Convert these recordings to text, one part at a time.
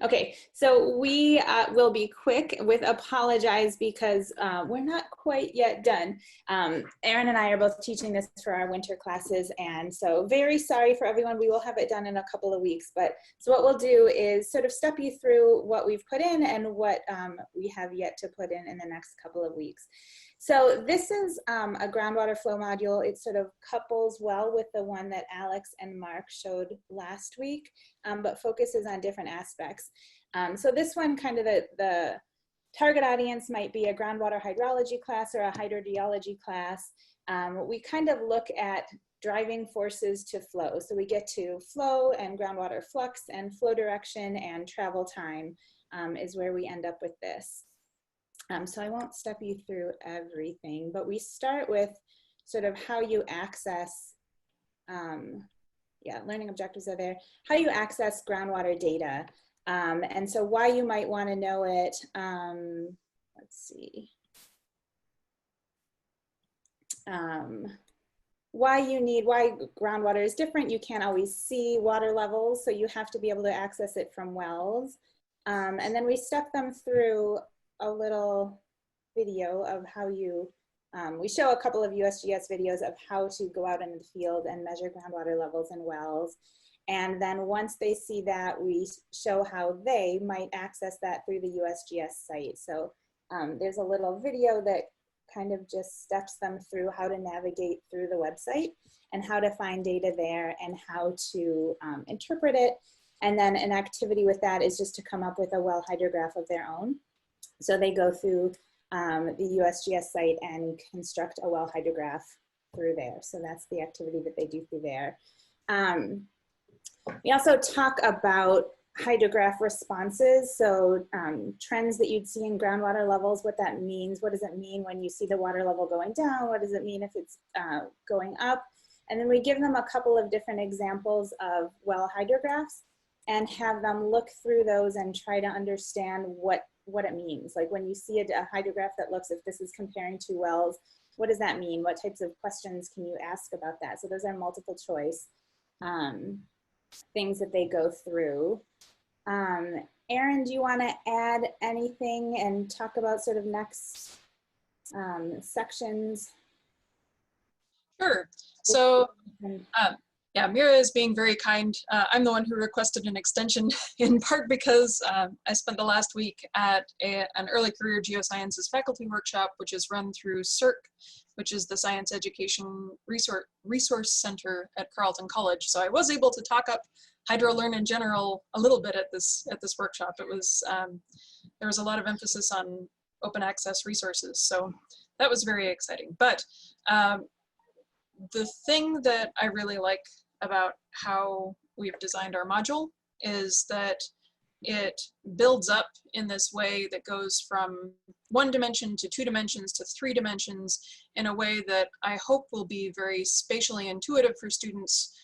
Okay, so we will be quick with apologize because we're not quite yet done. Erin and I are both teaching this for our winter classes, and so very sorry for everyone. We will have it done in a couple of weeks, but so what we'll do is sort of step you through what we've put in and what we have yet to put in the next couple of weeks. So this is a groundwater flow module. It sort of couples well with the one that Alex and Mark showed last week, but focuses on different aspects. So this one, kind of the target audience might be a groundwater hydrology class or a hydrogeology class. We kind of look at driving forces to flow. So we get to flow and groundwater flux, and flow direction and travel time is where we end up with this. So I won't step you through everything, but we start with sort of how you access, learning objectives are there, how you access groundwater data, and so why you might want to know it. Let's see. Why groundwater is different. You can't always see water levels, so you have to be able to access it from wells. And then we step them through a little video of how you, we show a couple of USGS videos of how to go out into the field and measure groundwater levels in wells. And then once they see that, we show how they might access that through the USGS site. So there's a little video that kind of just steps them through how to navigate through the website and how to find data there and how to interpret it. And then an activity with that is just to come up with a well hydrograph of their own. So they go through the USGS site and construct a well hydrograph through there. So that's the activity that they do through there. We also talk about hydrograph responses. So trends that you'd see in groundwater levels, what that means. What does it mean when you see the water level going down? What does it mean if it's going up? And then we give them a couple of different examples of well hydrographs and have them look through those and try to understand what it means. Like when you see a hydrograph that looks, if this is comparing two wells, what does that mean? What types of questions can you ask about that? So those are multiple choice things that they go through. Erin, do you want to add anything and talk about sort of next sections? Sure. So yeah, Mira is being very kind. I'm the one who requested an extension in part because I spent the last week at an early career geosciences faculty workshop, which is run through CERC, which is the Science Education Resource Center at Carleton College. So I was able to talk up HydroLearn in general a little bit at this workshop. It was there was a lot of emphasis on open access resources, so that was very exciting. But the thing that I really like about how we've designed our module is that it builds up in this way that goes from 1 dimension to 2 dimensions to 3 dimensions in a way that I hope will be very spatially intuitive for students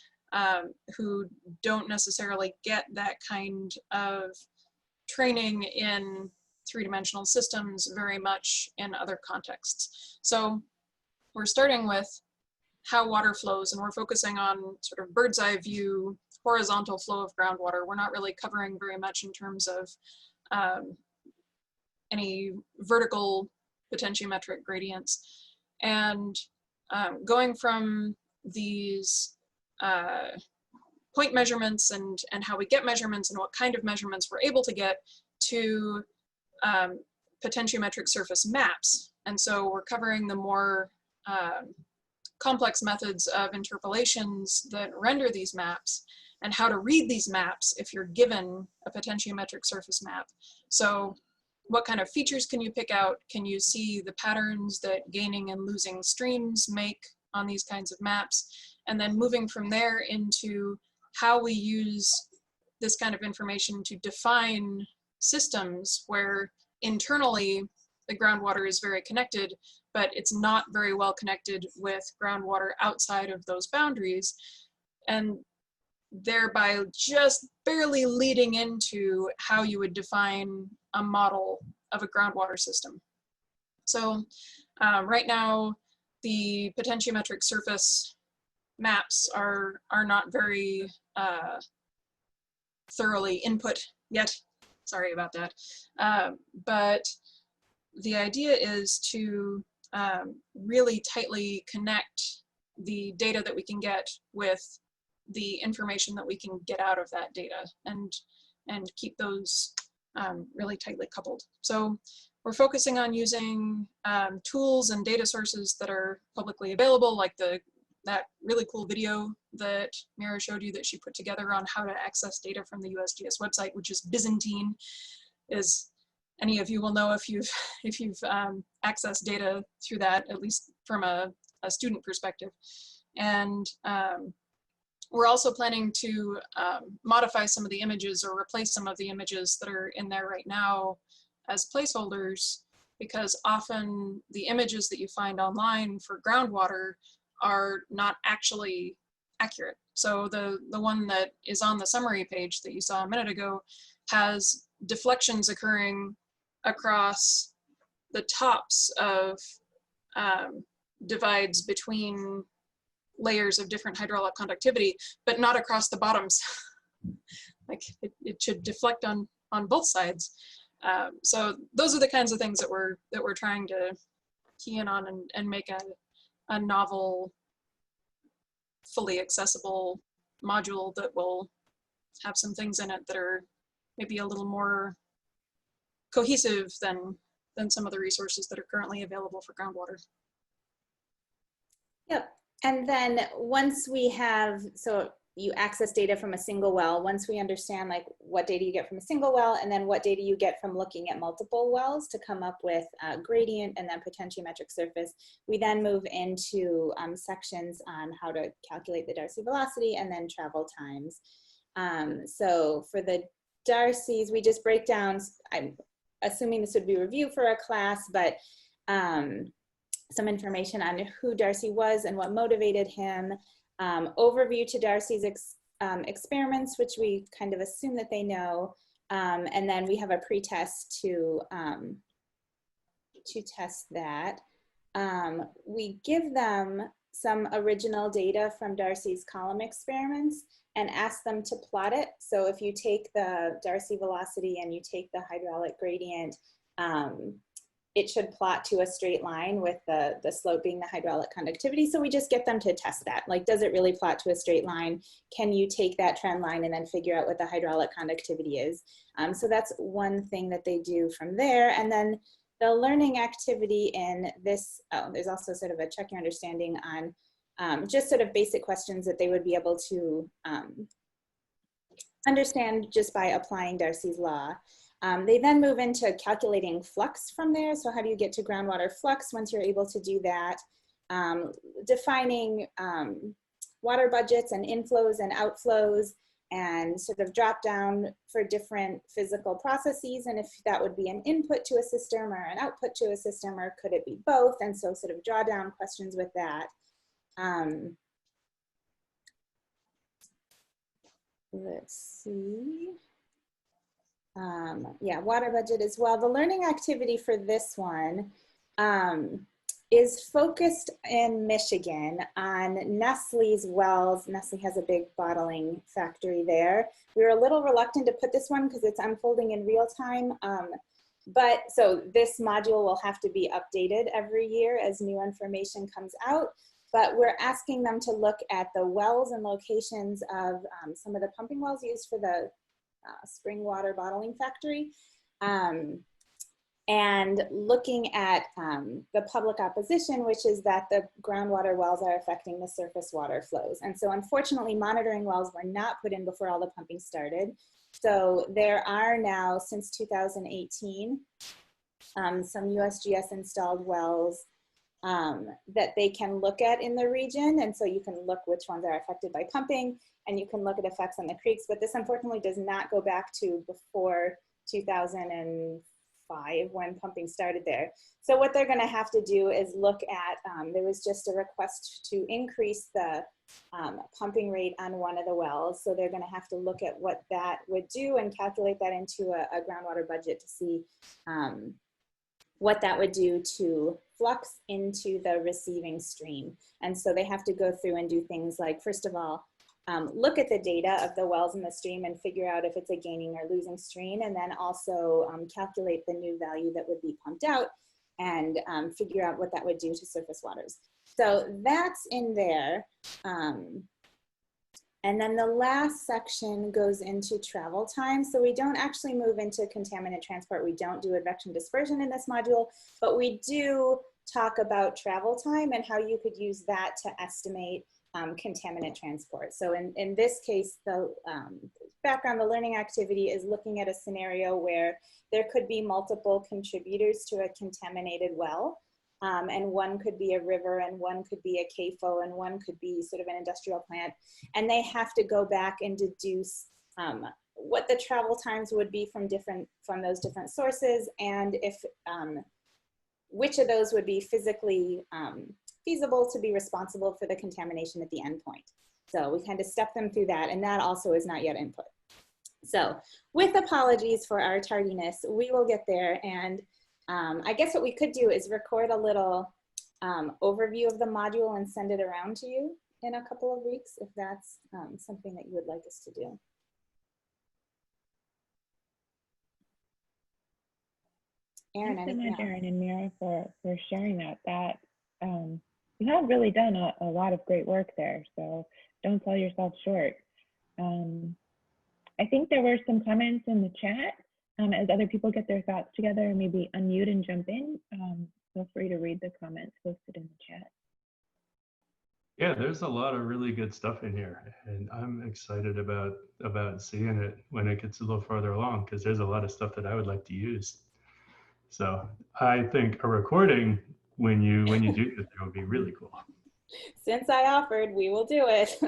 who don't necessarily get that kind of training in 3-dimensional systems very much in other contexts. So we're starting with how water flows, and we're focusing on sort of bird's eye view, horizontal flow of groundwater. We're not really covering very much in terms of any vertical potentiometric gradients. And going from these point measurements and how we get measurements and what kind of measurements we're able to get to potentiometric surface maps. And so we're covering the more complex methods of interpolations that render these maps and how to read these maps if you're given a potentiometric surface map. So what kind of features can you pick out? Can you see the patterns that gaining and losing streams make on these kinds of maps? And then moving from there into how we use this kind of information to define systems where internally the groundwater is very connected, but it's not very well connected with groundwater outside of those boundaries, and thereby just barely leading into how you would define a model of a groundwater system. So right now, the potentiometric surface maps are not very thoroughly input yet Sorry about that. But the idea is to really tightly connect the data that we can get with the information that we can get out of that data, and keep those really tightly coupled. So we're focusing on using tools and data sources that are publicly available, like that really cool video that Mira showed you that she put together on how to access data from the USGS website, which is Byzantine. As any of you will know if you've accessed data through that, at least from a student perspective. And we're also planning to modify some of the images or replace some of the images that are in there right now as placeholders, because often the images that you find online for groundwater are not actually accurate. So the one that is on the summary page that you saw a minute ago has deflections occurring across the tops of divides between layers of different hydraulic conductivity, but not across the bottoms. Like it should deflect on both sides. So those are the kinds of things that we're trying to key in on and make a novel, fully accessible module that will have some things in it that are maybe a little more cohesive than some of the resources that are currently available for groundwater. Yep. And then once we have, so you access data from a single well, once we understand like what data you get from a single well, and then what data you get from looking at multiple wells to come up with a gradient and then potentiometric surface, we then move into sections on how to calculate the Darcy velocity and then travel times. So for the Darcy's, we just break down, I'm assuming this would be review for a class, but some information on who Darcy was and what motivated him, overview to Darcy's experiments, which we kind of assume that they know, and then we have a pretest to test that. We give them some original data from Darcy's column experiments and ask them to plot it. So if you take the Darcy velocity and you take the hydraulic gradient, it should plot to a straight line with the slope being the hydraulic conductivity. So we just get them to test that. Like, does it really plot to a straight line? Can you take that trend line and then figure out what the hydraulic conductivity is? So that's one thing that they do from there. And then the learning activity in this, there's also sort of a check your understanding on just sort of basic questions that they would be able to understand just by applying Darcy's law. They then move into calculating flux from there. So how do you get to groundwater flux once you're able to do that? Defining water budgets and inflows and outflows, and sort of drop down for different physical processes, and if that would be an input to a system or an output to a system, or could it be both? And so sort of draw down questions with that. Let's see. Yeah, water budget as well. The learning activity for this one is focused in Michigan on Nestle's wells. Nestle has a big bottling factory there. We were a little reluctant to put this one because it's unfolding in real time. But so this module will have to be updated every year as new information comes out. But we're asking them to look at the wells and locations of some of the pumping wells used for the spring water bottling factory, and looking at the public opposition, which is that the groundwater wells are affecting the surface water flows. And so unfortunately, monitoring wells were not put in before all the pumping started. So there are now, since 2018, some USGS installed wells that they can look at in the region. And so you can look which ones are affected by pumping, and you can look at effects on the creeks. But this unfortunately does not go back to before 2005 when pumping started there. So what they're gonna have to do is look at, there was just a request to increase the pumping rate on one of the wells. So they're gonna have to look at what that would do and calculate that into a groundwater budget to see what that would do to flux into the receiving stream. And so they have to go through and do things like, first of all, look at the data of the wells in the stream and figure out if it's a gaining or losing stream, and then also calculate the new value that would be pumped out and figure out what that would do to surface waters. So that's in there. And then the last section goes into travel time. So we don't actually move into contaminant transport. We don't do advection dispersion in this module, but we do talk about travel time and how you could use that to estimate contaminant transport. So in this case, the background, the learning activity is looking at a scenario where there could be multiple contributors to a contaminated well. And one could be a river, and one could be a CAFO, and one could be sort of an industrial plant. And they have to go back and deduce what the travel times would be from those different sources, and if which of those would be physically feasible to be responsible for the contamination at the endpoint. So we kind of step them through that, and that also is not yet input. So with apologies for our tardiness, we will get there. And I guess what we could do is record a little overview of the module and send it around to you in a couple of weeks, if that's something that you would like us to do. Erin, Thanks so anything much, else? Erin and Mira, for sharing that. You have really done a lot of great work there, so don't sell yourself short. I think there were some comments in the chat. As other people get their thoughts together, maybe unmute and jump in. Feel free to read the comments posted in the chat. Yeah, there's a lot of really good stuff in here, and I'm excited about seeing it when it gets a little farther along, because there's a lot of stuff that I would like to use. So I think a recording when you do this would be really cool. Since I offered, we will do it.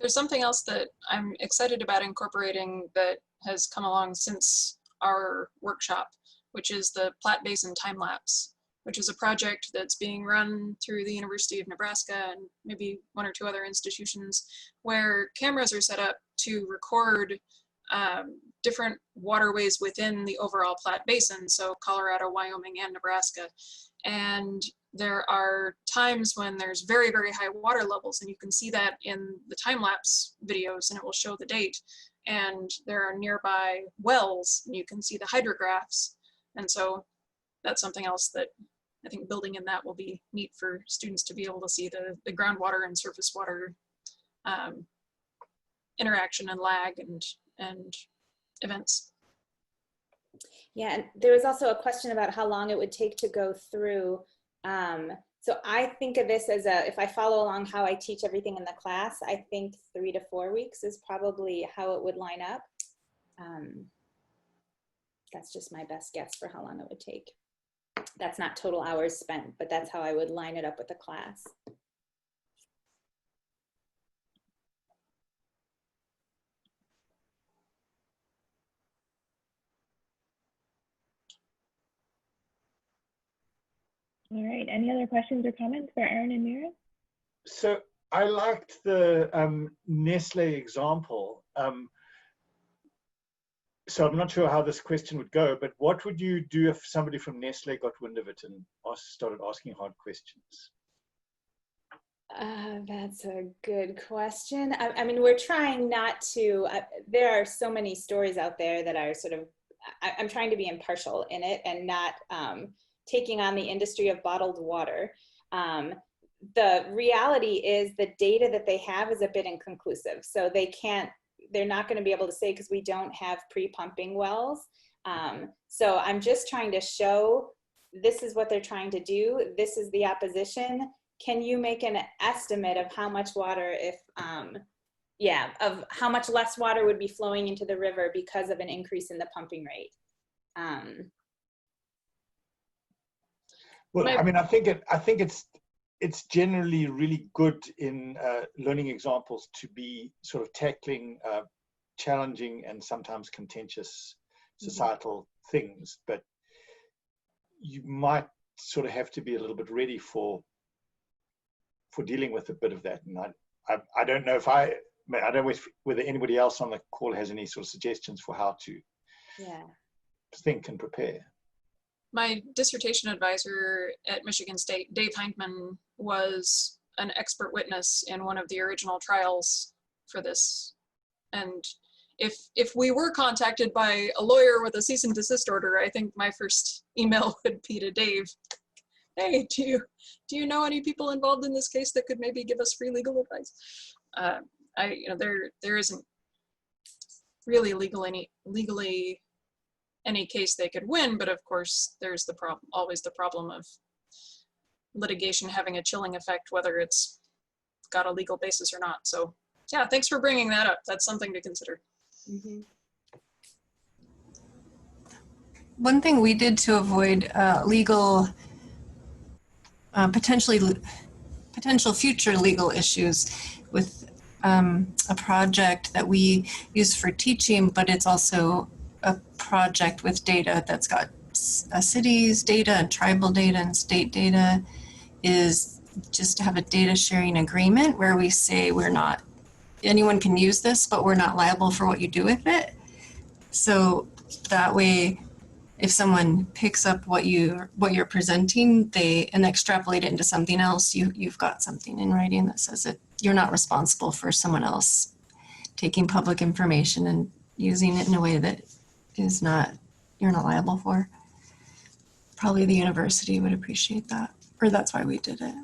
There's something else that I'm excited about incorporating that has come along since our workshop, which is the Plat Basin Timelapse, which is a project that's being run through the University of Nebraska and maybe one or two other institutions, where cameras are set up to record different waterways within the overall Plat Basin, so Colorado, Wyoming, and Nebraska. And there are times when there's very, very high water levels, and you can see that in the time-lapse videos, and it will show the date. And there are nearby wells, and you can see the hydrographs. And so that's something else that I think building in that will be neat for students to be able to see the groundwater and surface water interaction and lag and events. Yeah, and there was also a question about how long it would take to go through. So I think of this as if I follow along how I teach everything in the class, I think 3 to 4 weeks is probably how it would line up. That's just my best guess for how long it would take. That's not total hours spent, but that's how I would line it up with the class. All right, any other questions or comments for Erin and Mira? So I liked the Nestle example. So I'm not sure how this question would go, but what would you do if somebody from Nestle got wind of it and started asking hard questions? That's a good question. I mean, we're trying not to, there are so many stories out there that are sort of, I'm trying to be impartial in it and not taking on the industry of bottled water. The reality is the data that they have is a bit inconclusive. So they're not going to be able to say, because we don't have pre-pumping wells. So I'm just trying to show this is what they're trying to do. This is the opposition. Can you make an estimate of how much water, of how much less water would be flowing into the river because of an increase in the pumping rate? Well, I mean, I think it's generally really good in learning examples to be sort of tackling challenging and sometimes contentious societal things, but you might sort of have to be a little bit ready for dealing with a bit of that. And I don't know I don't know whether anybody else on the call has any sort of suggestions for how to think and prepare. My dissertation advisor at Michigan State, Dave Hindman, was an expert witness in one of the original trials for this. And if we were contacted by a lawyer with a cease and desist order, I think my first email would be to Dave. Hey, do you know any people involved in this case that could maybe give us free legal advice? There isn't really legally any case they could win, but of course there's always the problem of litigation having a chilling effect, whether it's got a legal basis or not. So yeah, thanks for bringing that up. That's something to consider. Mm-hmm. One thing we did to avoid potential future legal issues with a project that we use for teaching, but it's also a project with data that's got cities data and tribal data and state data, is just to have a data sharing agreement where we say anyone can use this, but we're not liable for what you do with it. So that way, if someone picks up what you're presenting, and extrapolate it into something else, you've got something in writing that says that you're not responsible for someone else taking public information and using it in a way that you're not liable for. Probably the university would appreciate that, or that's why we did it.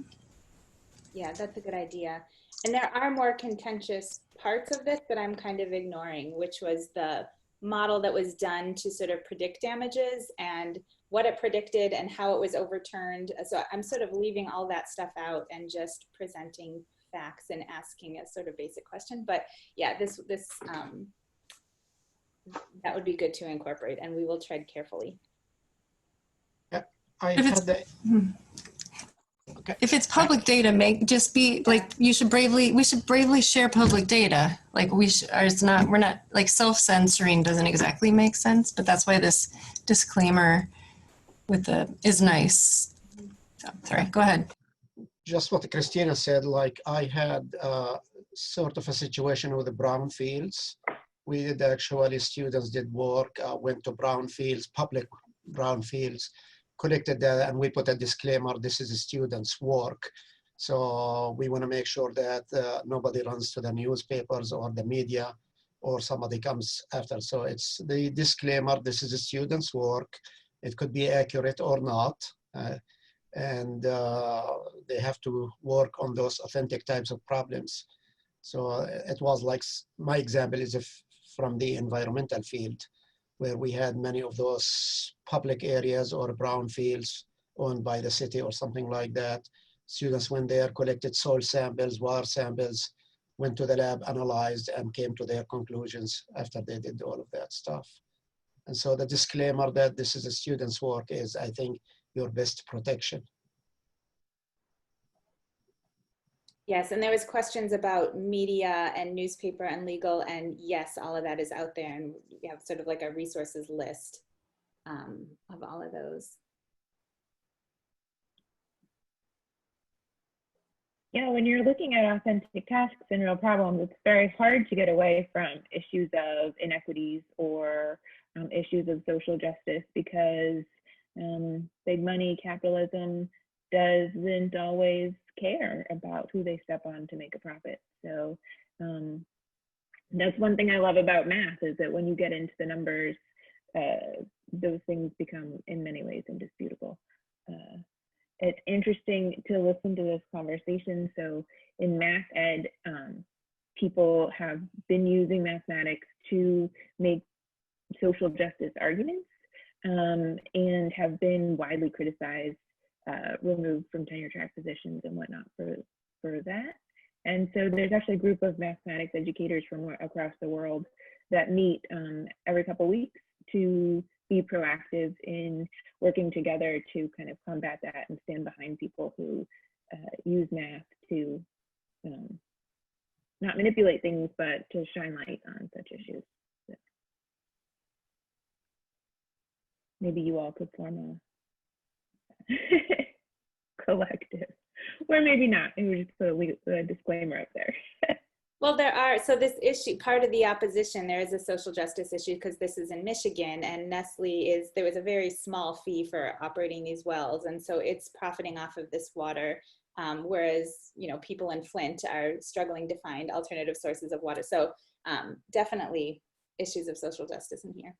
Yeah, that's a good idea. And there are more contentious parts of this that I'm kind of ignoring, which was the model that was done to sort of predict damages and what it predicted and how it was overturned. So I'm sort of leaving all that stuff out and just presenting facts and asking a sort of basic question. But yeah, this that would be good to incorporate, and we will tread carefully. Yeah, If it's public data, we should bravely share public data. Like we're not like self-censoring doesn't exactly make sense, but that's why this disclaimer is nice. So, sorry, go ahead. Just what Christina said, like I had sort of a situation with the brownfields. We did actually, students did work, went to brownfields, public brownfields, collected that, and we put a disclaimer, this is a student's work. So we want to make sure that nobody runs to the newspapers or the media or somebody comes after. So it's the disclaimer, this is a student's work. It could be accurate or not. And they have to work on those authentic types of problems. So it was like, my example is from the environmental field, where we had many of those public areas or brownfields owned by the city or something like that. Students went there, collected soil samples, water samples, went to the lab, analyzed, and came to their conclusions after they did all of that stuff. And so the disclaimer that this is a student's work is, I think, your best protection. Yes, and there was questions about media and newspaper and legal, and yes, all of that is out there, and we have sort of like a resources list of all of those. Yeah, when you're looking at authentic tasks and real problems, it's very hard to get away from issues of inequities or issues of social justice, because big money capitalism doesn't always care about who they step on to make a profit. So that's one thing I love about math, is that when you get into the numbers, those things become in many ways indisputable. It's interesting to listen to this conversation. So in math ed, people have been using mathematics to make social justice arguments and have been widely criticized, removed from tenure track positions and whatnot for that. And so there's actually a group of mathematics educators from across the world that meet every couple of weeks to be proactive in working together to kind of combat that and stand behind people who use math to not manipulate things, but to shine light on such issues. So maybe you all could form a collective, or maybe not. And we just put a disclaimer up there. Well, so this issue, part of the opposition, there is a social justice issue because this is in Michigan, and there was a very small fee for operating these wells. And so it's profiting off of this water whereas, you know, people in Flint are struggling to find alternative sources of water. So definitely issues of social justice in here.